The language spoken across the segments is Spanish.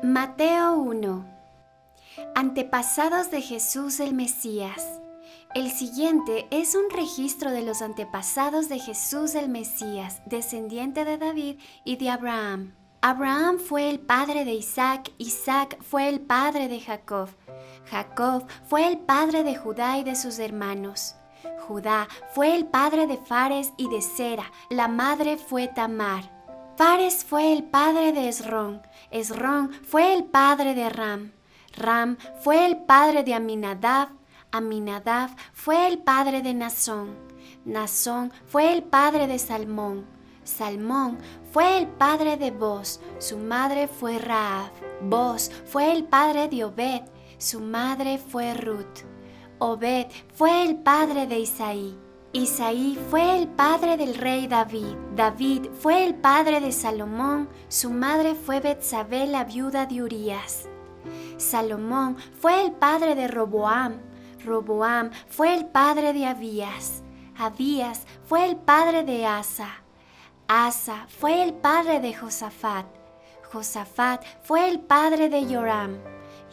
Mateo 1. Antepasados de Jesús el Mesías. El siguiente es un registro de los antepasados de Jesús el Mesías, descendiente de David y de Abraham. Abraham fue el padre de Isaac, Isaac fue el padre de Jacob. Jacob fue el padre de Judá y de sus hermanos. Judá fue el padre de Fares y de Sera, la madre fue Tamar. Fares fue el padre de Esrón, Esrón fue el padre de Ram, Ram fue el padre de Aminadab, Aminadab fue el padre de Nazón, Nazón fue el padre de Salmón, Salmón fue el padre de Boz, su madre fue Rahab, Boz fue el padre de Obed, su madre fue Ruth, Obed fue el padre de Isaí, Isaí fue el padre del rey David, David fue el padre de Salomón, su madre fue Betsabé la viuda de Urías. Salomón fue el padre de Roboam, Roboam fue el padre de Abías, Abías fue el padre de Asa, Asa fue el padre de Josafat, Josafat fue el padre de Joram,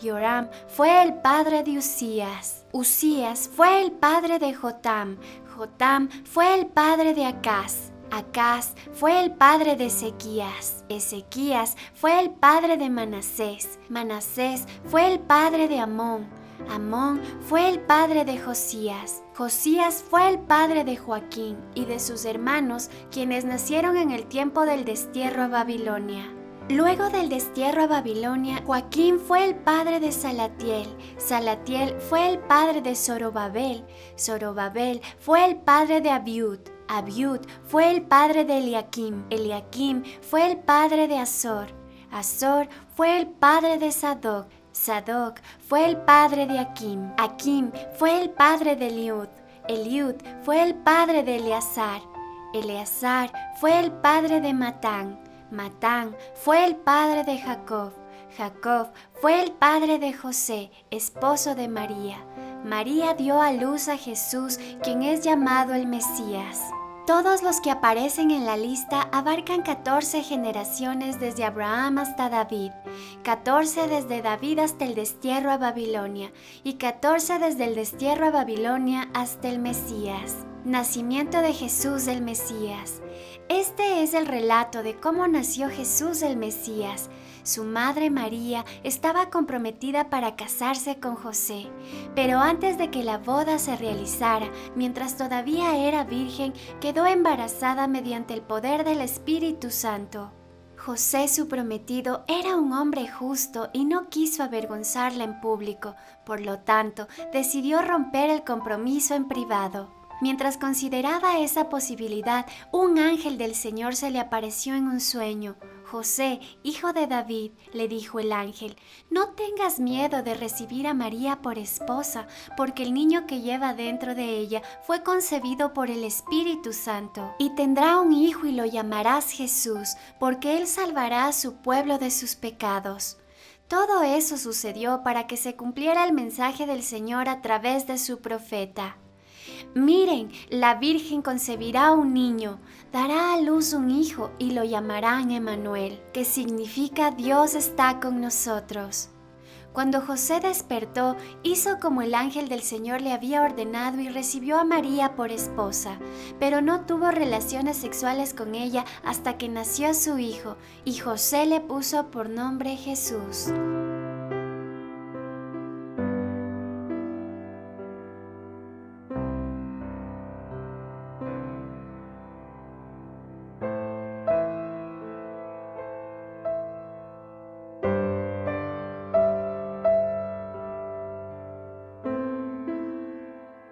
Joram fue el padre de Usías, Usías fue el padre de Jotam, Jotam fue el padre de Acaz, Acaz fue el padre de Ezequías, Ezequías fue el padre de Manasés, Manasés fue el padre de Amón, Amón fue el padre de Josías, Josías fue el padre de Joaquín y de sus hermanos, quienes nacieron en el tiempo del destierro a Babilonia. Luego del destierro a Babilonia, Joaquín fue el padre de Salatiel, Salatiel fue el padre de Zorobabel, Zorobabel fue el padre de Abiud, Abiud fue el padre de Eliakim, Eliakim fue el padre de Azor, Azor fue el padre de Sadoc, Sadoc fue el padre de Akim, Akim fue el padre de Eliud, Eliud fue el padre de Eleazar, Eleazar fue el padre de Matán, Matán fue el padre de Jacob, Jacob fue el padre de José, esposo de María. María dio a luz a Jesús, quien es llamado el Mesías. Todos los que aparecen en la lista abarcan 14 generaciones desde Abraham hasta David, 14 desde David hasta el destierro a Babilonia y 14 desde el destierro a Babilonia hasta el Mesías. Nacimiento de Jesús el Mesías. Este es el relato de cómo nació Jesús el Mesías. Su madre María estaba comprometida para casarse con José, pero antes de que la boda se realizara, mientras todavía era virgen, quedó embarazada mediante el poder del Espíritu Santo. José, su prometido, era un hombre justo y no quiso avergonzarla en público, por lo tanto, decidió romper el compromiso en privado. Mientras consideraba esa posibilidad, un ángel del Señor se le apareció en un sueño. José, hijo de David, le dijo el ángel, no tengas miedo de recibir a María por esposa, porque el niño que lleva dentro de ella fue concebido por el Espíritu Santo. Y tendrá un hijo y lo llamarás Jesús, porque él salvará a su pueblo de sus pecados. Todo eso sucedió para que se cumpliera el mensaje del Señor a través de su profeta. Miren, la Virgen concebirá un niño, dará a luz un hijo y lo llamarán Emmanuel, que significa Dios está con nosotros. Cuando José despertó, hizo como el ángel del Señor le había ordenado y recibió a María por esposa, pero no tuvo relaciones sexuales con ella hasta que nació su hijo, y José le puso por nombre Jesús.